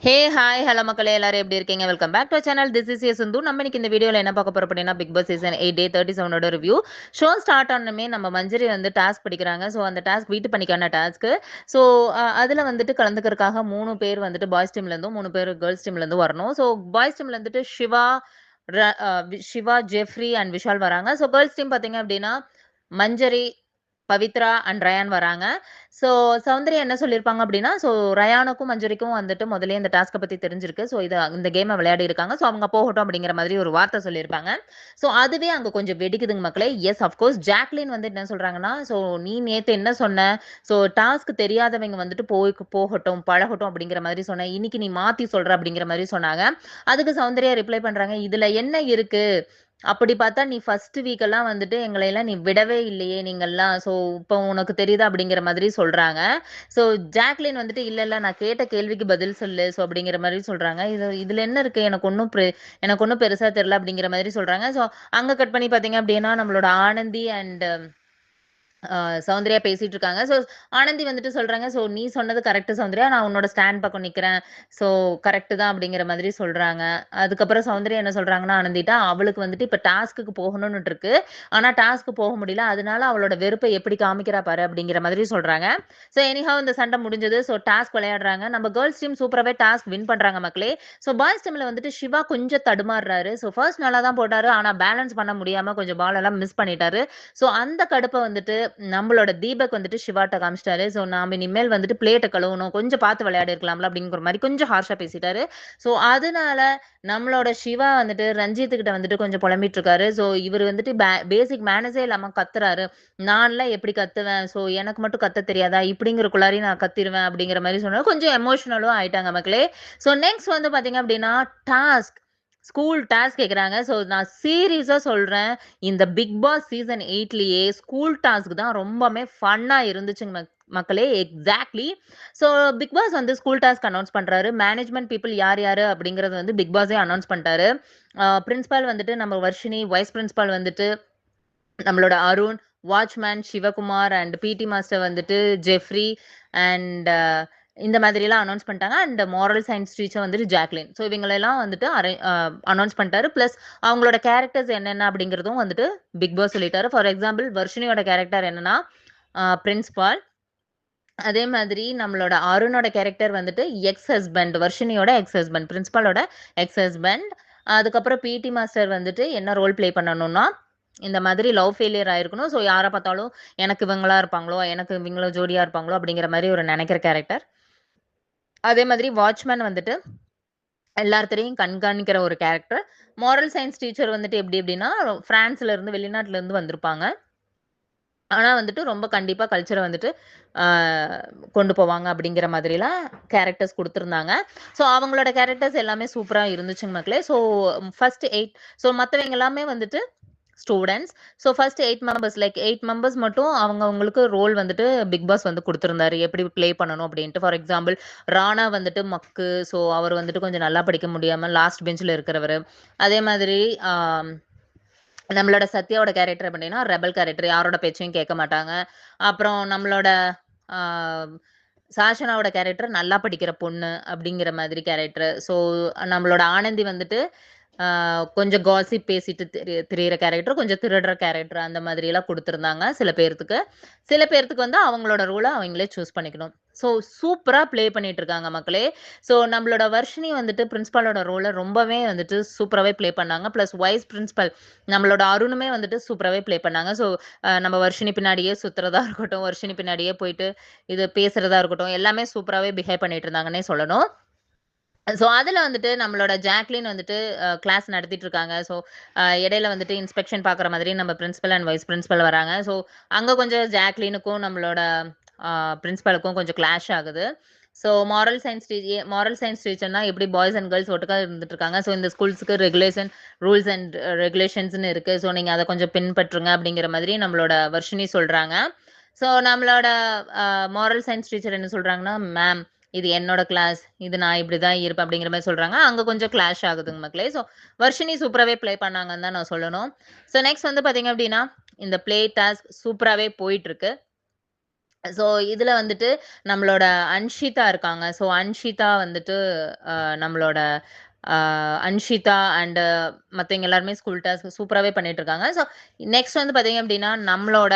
Hey hi hello மக்களே எல்லாரும் எப்படி இருக்கீங்க? Welcome back to channel. This is a Sindhu. நம்ம இன்னைக்கு இந்த வீடியோவில் என்ன பார்க்க போறோம் அப்படின்னா, பிக் பாஸ் சீசன் 8 டே 37ஓட ரிவ்யூ. ஷோ ஸ்டார்ட் ஆனமே நம்ம மஞ்சரி வந்து டாஸ்க் படிக்கிறாங்க. ஸோ அந்த டாஸ்க் வீட்டு பணிக்கான டாஸ்க்கு. ஸோ அதில் வந்துட்டு கலந்துக்கிறதுக்காக 3 பேர் வந்துட்டு பாய்ஸ் டீம்லேருந்தும் 3 பேர் கேர்ள்ஸ் டீம்லேருந்து வரணும். ஸோ பாய்ஸ் டீம்ல வந்துட்டு சிவா, ஜெஃப்ரி அண்ட் விஷால் வராங்க. ஸோ கேர்ள்ஸ் டீம் பார்த்தீங்க அப்படின்னா மஞ்சரி, பவித்ரா அண்ட் ரயான் வராங்க. ஸோ சௌந்தர்யா என்ன சொல்லியிருப்பாங்க அப்படின்னா, ஸோ ரயானுக்கும் மஞ்சரிக்கும் வந்துட்டு முதல்லயே இந்த டாஸ்க்க பத்தி தெரிஞ்சிருக்கு. ஸோ இந்த கேம விளையாடி இருக்காங்க. ஸோ அவங்க போகட்டும் அப்படிங்கிற மாதிரி ஒரு வார்த்தை சொல்லியிருப்பாங்க. ஸோ அதுவே அங்க கொஞ்சம் வெடிக்குதுங்க மக்களே. எஸ் அஃப்கோர்ஸ் ஜாக்லின் வந்து என்ன சொல்றாங்கன்னா, ஸோ நீ நேத்து என்ன சொன்ன? ஸோ டாஸ்க் தெரியாதவங்க வந்துட்டு போகட்டும், பழகட்டும் அப்படிங்கிற மாதிரி சொன்ன. இன்னைக்கு நீ மாத்தி சொல்ற அப்படிங்கிற மாதிரி சொன்னாங்க. அதுக்கு சௌந்தர்யா ரிப்ளை பண்றாங்க, இதுல என்ன இருக்கு? அப்படி பார்த்தா நீ ஃபர்ஸ்ட் வீக் எல்லாம் வந்துட்டு எங்களையெல்லாம் நீ விடவே இல்லையே நீங்கள்லாம். ஸோ இப்போ உனக்கு தெரியுதா அப்படிங்கிற மாதிரி சொல்றாங்க. ஸோ ஜாக்லின் வந்துட்டு இல்ல இல்ல நான் கேட்ட கேள்விக்கு பதில் சொல்லு. ஸோ அப்படிங்கிற மாதிரி சொல்றாங்க. இதுல என்ன இருக்கு? எனக்கு ஒன்றும் பெருசா தெரியல அப்படிங்கிற மாதிரி சொல்றாங்க. ஸோ அங்க கட் பண்ணி பார்த்தீங்க அப்படின்னா நம்மளோட ஆனந்தி அண்ட் சௌந்தர்யா பேசிட்டு இருக்காங்க. ஸோ ஆனந்தி வந்துட்டு சொல்றாங்க, ஸோ நீ சொன்னது கரெக்ட் சௌந்தர்யா. நான் உன்னோட ஸ்டாண்ட் பக்கம் நிக்கிறேன். ஸோ கரெக்ட் தான் அப்படிங்கிற மாதிரி சொல்றாங்க. அதுக்கப்புறம் சௌந்தர்யா என்ன சொல்றாங்கன்னா, ஆனந்திட்ட அவளுக்கு வந்துட்டு இப்ப டாஸ்க்குக்கு போகணும்னு இருக்கு. ஆனா டாஸ்க் போக முடியல. அதனால அவளோட வெறுப்பை எப்படி காமிக்கிறா பாரு அப்படிங்கிற மாதிரி சொல்றாங்க. ஸோ எனிஹவ் இந்த சண்டை முடிஞ்சது. ஸோ டாஸ்க் விளையாடுறாங்க. நம்ம கேர்ள்ஸ் டீம் சூப்பராகவே டாஸ்க் வின் பண்றாங்க மக்களே. ஸோ பாய்ஸ் டீம்ல வந்துட்டு சிவா கொஞ்சம் தடுமாறுறாரு. ஸோ ஃபர்ஸ்ட் நல்லா தான் போட்டாரு. ஆனா பேலன்ஸ் பண்ண முடியாம கொஞ்சம் பால் எல்லாம் மிஸ் பண்ணிட்டாரு. ஸோ அந்த கடுப்பை வந்துட்டு நம்மளோட தீபக் வந்துட்டு சிவாட்ட காமிச்சிட்டாரு. ஸோ நாம இனிமேல் வந்துட்டு பிளேட்டை கழுவணும், கொஞ்சம் பார்த்து விளையாடி இருக்கலாம்ல அப்படிங்கிற மாதிரி கொஞ்சம் ஹார்ஷா பேசிட்டாரு. ஸோ அதனால நம்மளோட சிவா வந்துட்டு ரஞ்சித் கிட்ட வந்துட்டு கொஞ்சம் புலம்பிட்டு இருக்காரு. ஸோ இவர் வந்துட்டு பேசிக் மேனேஜே இல்லாம கத்துறாரு. நான்லாம் எப்படி கத்துவேன்? ஸோ எனக்கு மட்டும் கத்த தெரியாதா? இப்படிங்கிறக்குள்ளாரி நான் கத்திருவேன் அப்படிங்கிற மாதிரி சொன்னாரு. கொஞ்சம் எமோஷனலும் ஆயிட்டாங்க மக்களே. ஸோ நெக்ஸ்ட் வந்து பாத்தீங்க அப்படின்னா டாஸ்க் ஸ்கூல் டாஸ்க் கேக்குறாங்க. ஸோ நான் சீரியஸா சொல்றேன். இந்த பிக் பாஸ் சீசன் 8லயே ஸ்கூல் டாஸ்க் தான் ரொம்பவுமே ஃபன்னா இருந்துச்சுங்க மக்களே. எக்ஸாக்ட்லி. ஸோ பிக் பாஸ் வந்து ஸ்கூல் டாஸ்க் அனௌன்ஸ் பண்றாரு. மேனேஜ்மெண்ட் பீப்புள் யார் யாரு அப்படிங்கறது வந்து பிக் பாஸே அனௌன்ஸ் பண்ணிட்டாரு. பிரின்சிபால் வந்துட்டு நம்ம வர்ஷினி, வைஸ் பிரின்சிபால் வந்துட்டு நம்மளோட Arun, watchman Sivakumar and PT master வந்துட்டு ஜெஃப்ரி அண்ட் இந்த மாதிரிலாம் அனௌன்ஸ் பண்ணிட்டாங்க. அண்ட் மாரல் சயின்ஸ் டீச்சர் வந்துட்டு ஜாக்லின். ஸோ இவங்களெல்லாம் வந்துட்டு அனௌன்ஸ் பண்ணிட்டாரு. ப்ளஸ் அவங்களோட கேரக்டர்ஸ் என்னென்ன அப்படிங்கிறதும் வந்துட்டு பிக் பாஸ் சொல்லிட்டாரு. ஃபார் எக்ஸாம்பிள் வர்ஷினியோட கேரக்டர் என்னன்னா பிரின்சிபால். அதே மாதிரி நம்மளோட அருணோட கேரக்டர் வந்துட்டு எக்ஸ் ஹஸ்பண்ட், வர்ஷினியோட எக்ஸ் ஹஸ்பண்ட், பிரின்சிபாலோட எக்ஸ் ஹஸ்பண்ட். அதுக்கப்புறம் பிடி மாஸ்டர் வந்துட்டு என்ன ரோல் ப்ளே பண்ணணும்னா இந்த மாதிரி லவ் ஃபெயிலியர் ஆயிருக்கணும். ஸோ யாரை பார்த்தாலும் எனக்கு இவங்களா இருப்பாங்களோ, எனக்கு இவங்கள ஜோடியா இருப்பாங்களோ அப்படிங்கிற மாதிரி ஒரு நினைக்கிற கேரக்டர். அதே மாதிரி வாட்ச்மேன் வந்துட்டு எல்லாத்தையும் கண்காணிக்கிற ஒரு கேரக்டர். மாரல் சயின்ஸ் டீச்சர் வந்துட்டு எப்படி எப்படின்னா பிரான்ஸ்ல இருந்து வெளிநாட்டுல இருந்து வந்திருப்பாங்க. ஆனா வந்துட்டு ரொம்ப கண்டிப்பா கல்ச்சர வந்துட்டு ஆ கொண்டு போவாங்க அப்படிங்கிற மாதிரிலாம் கேரக்டர்ஸ் குடுத்திருந்தாங்க. ஸோ அவங்களோட கேரக்டர்ஸ் எல்லாமே சூப்பரா இருந்துச்சுங்க மக்களே. ஸோ ஃபர்ஸ்ட் 8 ஸோ மத்தவங்க எல்லாமே வந்துட்டு students. So first 8 members like 8 members மட்டும் அவங்கவங்களுக்கு ரோல் வந்துட்டு பிக் பாஸ் வந்து குடுத்திருந்தாரு. எப்படி ப்ளே பண்ணணும் அப்படின்ட்டு. ஃபார் எக்ஸாம்பிள் ராணா வந்துட்டு மக்கு. ஸோ அவர் வந்துட்டு கொஞ்சம் நல்லா படிக்க முடியாம லாஸ்ட் பெஞ்ச்ல இருக்கிறவரு. அதே மாதிரி ஆ நம்மளோட சத்யாவோட கேரக்டர் அப்படின்னா ரெபல் கேரக்டர். யாரோட பேச்சையும் கேட்க மாட்டாங்க. அப்புறம் நம்மளோட ஆ சாஷனாவோட கேரக்டர் நல்லா படிக்கிற பொண்ணு அப்படிங்கிற மாதிரி கேரக்டர். ஸோ நம்மளோட ஆனந்தி வந்துட்டு கொஞ்சம் காசிப் பேசிட்டு திரியிற கேரக்டர், கொஞ்சம் திருடுற கேரக்டர் அந்த மாதிரி எல்லாம் குடுத்திருந்தாங்க சில பேர்த்துக்கு. சில பேர்த்துக்கு வந்து அவங்களோட ரோல அவங்களே சூஸ் பண்ணிக்கணும். ஸோ சூப்பரா ப்ளே பண்ணிட்டு இருக்காங்க மக்களே. ஸோ நம்மளோட வர்ஷினி வந்துட்டு பிரின்சிபாலோட ரோல ரொம்பவே வந்துட்டு சூப்பராவே ப்ளே பண்ணாங்க. பிளஸ் வைஸ் பிரின்சிபல் நம்மளோட அருணுமே வந்துட்டு சூப்பராவே ப்ளே பண்ணாங்க. ஸோ நம்ம வர்ஷினி பின்னாடியே சுத்துறதா இருக்கட்டும், வர்ஷினி பின்னாடியே போயிட்டு இது பேசுறதா இருக்கட்டும், எல்லாமே சூப்பராவே பிஹேவ் பண்ணிட்டு இருந்தாங்கன்னே சொல்லணும். ஸோ அதுல வந்துட்டு நம்மளோட ஜாக்லின் வந்துட்டு கிளாஸ் நடத்திட்டு இருக்காங்க. ஸோ இடையில வந்துட்டு இன்ஸ்பெக்ஷன் பார்க்குற மாதிரி நம்ம பிரின்சிபல் அண்ட் வைஸ் பிரின்சிபல் வராங்க. ஸோ அங்க கொஞ்சம் ஜாக்லினுக்கும் நம்மளோட பிரின்சிபலுக்கும் கொஞ்சம் கிளாஷ் ஆகுது. ஸோ மாரல் சயின்ஸ் டீச்சர்னா எப்படி பாய்ஸ் அண்ட் கேர்ள்ஸ் ஒட்டுக்கா இருந்துட்டு இருக்காங்க. ஸோ இந்த ஸ்கூல்ஸ்க்கு ரூல்ஸ் அண்ட் ரெகுலேஷன்ஸ்னு இருக்கு. ஸோ நீங்க அதை கொஞ்சம் பின்பற்றுங்க அப்படிங்கிற மாதிரி நம்மளோட வர்ஷினி சொல்றாங்க. ஸோ நம்மளோட மாரல் சயின்ஸ் டீச்சர் என்ன சொல்றாங்கன்னா, மேம் இது என்னோட கிளாஸ். இது நான் இப்படிதான் இருப்பேன் அப்படிங்கிற மாரி சொல்றாங்க. அங்க கொஞ்சம் கிளாஷ் ஆகுதுங்க மக்களே. ஸோ வர்ஷினி சூப்பராவே ப்ளே பண்ணாங்கன்னு தான் நான் சொல்லணும். ஸோ நெக்ஸ்ட் வந்து பார்த்தீங்க அப்படின்னா, இந்த ப்ளே டாஸ்க் சூப்பராவே போயிட்டுருக்கு. ஸோ இதுல வந்துட்டு நம்மளோட அன்ஷிதா இருக்காங்க. ஸோ அன்ஷிதா வந்துட்டு நம்மளோட அன்ஷிதா அண்ட் மத்தவங்க எல்லாருமே ஸ்கூல் டாஸ்க் சூப்பராவே பண்ணிட்டு இருக்காங்க. ஸோ நெக்ஸ்ட் வந்து பார்த்தீங்க அப்டின்னா, நம்மளோட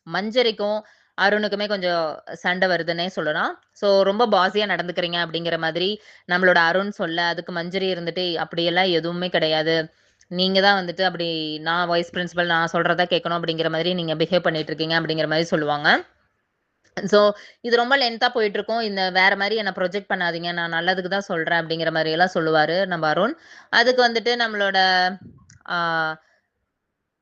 மஞ்சரிக்கும், அருணுக்குமே கொஞ்சம் சண்டை வருதுன்னே சொல்லலாம். ஸோ ரொம்ப பாஸியா நடந்துக்கிறீங்க அப்படிங்கிற மாதிரி நம்மளோட அருண் சொல்ல, அதுக்கு மஞ்சரி இருந்துட்டு அப்படியெல்லாம் எதுவுமே கிடையாது. நீங்க தான் வந்துட்டு அப்படி நான் வைஸ் பிரின்சிபல் நான் சொல்றத கேட்கணும் அப்படிங்கிற மாதிரி நீங்க பிஹேவ் பண்ணிட்டு இருக்கீங்க அப்படிங்கிற மாரி சொல்லுவாங்க. ஸோ, இது ரொம்ப லென்த்தா போயிட்டுருக்கும். இந்த வேற மாரி என்ன ப்ரொஜெக்ட் பண்ணாதீங்க. நான் நல்லதுக்கு தான் சொல்றேன் அப்படிங்கிற மாரியெல்லாம் சொல்லுவாரு நம்ம அருண். அதுக்கு வந்துட்டு நம்மளோட ஆ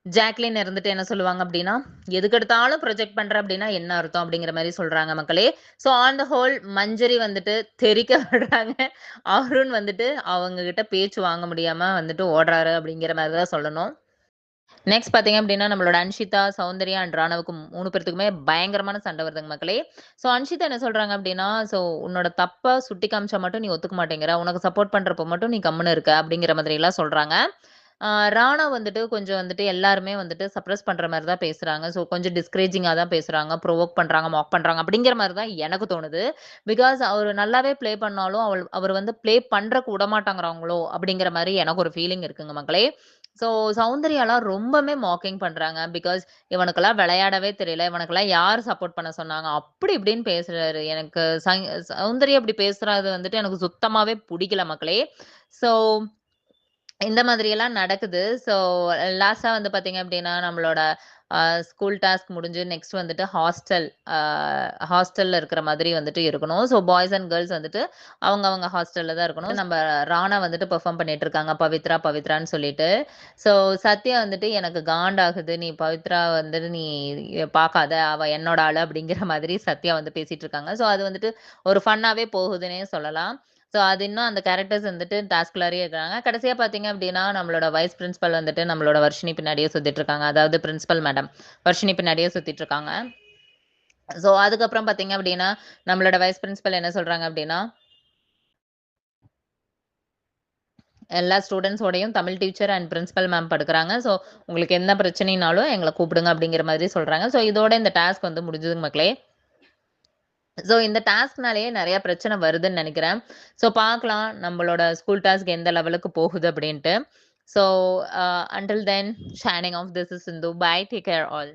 ஜாக்லின் இருந்துட்டு என்ன சொல்லுவாங்க அப்படின்னா, "எதுக்கெடுத்தாலும் ப்ரொஜெக்ட் பண்ற அப்படின்னா என்ன அர்த்தம்?" அப்படிங்கிற மாரி சொல்றாங்க மக்களே. ஸோ, ஆன் த ஹோல் மஞ்சரி வந்துட்டு தெறிக்க விடுறாங்க. அருண் வந்துட்டு அவங்க கிட்ட பேச்சு வாங்க முடியாம வந்துட்டு ஓடுறாரு அப்படிங்கிற மாரி தான் சொல்லணும். நெக்ஸ்ட் பார்த்தீங்க அப்டின்னா, நம்மளோட அன்ஷிதா, சௌந்தர்யா அண்ட் ராணவுக்கு 3 பேத்துக்குமே பயங்கரமான சண்டை வருதுங்க மக்களே. ஸோ அன்ஷிதா என்ன சொல்றாங்க அப்டின்னா, "ஸோ உன்னோட தப்ப சுட்டி காமிச்சா மட்டும் நீ ஒத்துக்க மாட்டேங்கிற. உனக்கு சப்போர்ட் பண்றப்போ மட்டும் நீ கம்முனு இருக்க." அப்படிங்கிற மாதிரிலாம் சொல்றாங்க. ராணா வந்துட்டு கொஞ்சம் வந்துட்டு எல்லாருமே வந்துட்டு சப்ரஸ் பண்ற மாரி தான் பேசுறாங்க. ஸோ கொஞ்சம் டிஸ்கரேஜிங்கா தான் பேசுறாங்க. ப்ரொவோக் பண்றாங்க, மாக் பண்றாங்க அப்படிங்கிற மாரி தான் எனக்கு தோணுது. பிகாஸ் அவரு நல்லாவே ப்ளே பண்ணாலும், அவர் வந்து ப்ளே பண்றக்கு விடமாட்டேங்கிறாங்களோ அப்படிங்கிற மாரி எனக்கு ஒரு ஃபீலிங் இருக்குங்க மக்களே. ஸோ சௌந்தர்யாலாம் ரொம்பவுமே மாக்கிங் பண்றாங்க. பிகாஸ் இவனுக்கெல்லாம் விளையாடவே தெரியல. இவனுக்கெல்லாம் யார் சப்போர்ட் பண்ண சொன்னாங்க? அப்படி இப்படின்னு பேசுறாரு. எனக்கு சௌந்தர்யா இப்படி பேசுறது வந்துட்டு எனக்கு சுத்தமாவே புடிக்கல மக்களே. ஸோ இந்த மாதிரியெல்லாம் நடக்குது. ஸோ லாஸ்ட்டா வந்து பார்த்தீங்க அப்டின்னா, நம்மளோட அ ஸ்கூல் டாஸ்க் முடிஞ்சு நெக்ஸ்ட் வந்துட்டு அ ஹாஸ்டல்ல இருக்கிற மாதிரி வந்துட்டு இருக்கணும். ஸோ பாய்ஸ் அண்ட் கேர்ள்ஸ் வந்துட்டு அவங்க ஹாஸ்டல்ல தான் இருக்கணும். நம்ம ராணா வந்துட்டு பெர்ஃபார்ம் பண்ணிட்டு இருக்காங்க. பவித்ரா, பவித்ரான்னு சொல்லிட்டு. ஸோ சத்யா வந்துட்டு எனக்கு காண்டாகுது. நீ பவித்ரா வந்துட்டு நீ பார்க்காத. அவ என்னோட ஆளு அப்படிங்கிற மாதிரி சத்யா வந்து பேசிட்டு இருக்காங்க. ஸோ அது வந்துட்டு ஒரு ஃபன்னாவே போகுதுன்னே சொல்லலாம். ஸோ அது இன்னும் அந்த கேரக்டர்ஸ் வந்துட்டு டாஸ்க்குள்ளாரயே இருக்காங்க. கடைசியா பார்த்தீங்க அப்டின்னா, நம்மளோட வைஸ் பிரின்சிபல் வந்துட்டு நம்மளோட வர்ஷினி பின்னாடியே சுத்திட்டு இருக்காங்க. அதாவது பிரின்சிபல் மேடம் வர்ஷினி பின்னாடியே சுத்திட்டு இருக்காங்க. ஸோ அதுக்கப்புறம் பார்த்தீங்க அப்டின்னா, நம்மளோட வைஸ் பிரின்சிபல் என்ன சொல்றாங்க அப்டின்னா, எல்லா ஸ்டூடண்ட்ஸோடையும் Tamil teacher and principal ma'am படுக்குறாங்க. ஸோ உங்களுக்கு எந்த பிரச்சனைனாலும் எங்கள கூப்பிடுங்க அப்டிங்கிற மாதிரி சொல்றாங்க. ஸோ இதோட இந்த டாஸ்க் வந்து முடிஞ்சதுங்க மக்களே. ஸோ இந்த டாஸ்க்னாலேயே நெறைய பிரச்சனை வருதுன்னு நெனைக்கிறேன். ஸோ பார்க்கலாம் நம்மளோட ஸ்கூல் டாஸ்க் எந்த லெவலுக்கு போகுது அப்டின்ட்டு. So until then signing off this is Sindhu. Bye. Take care all.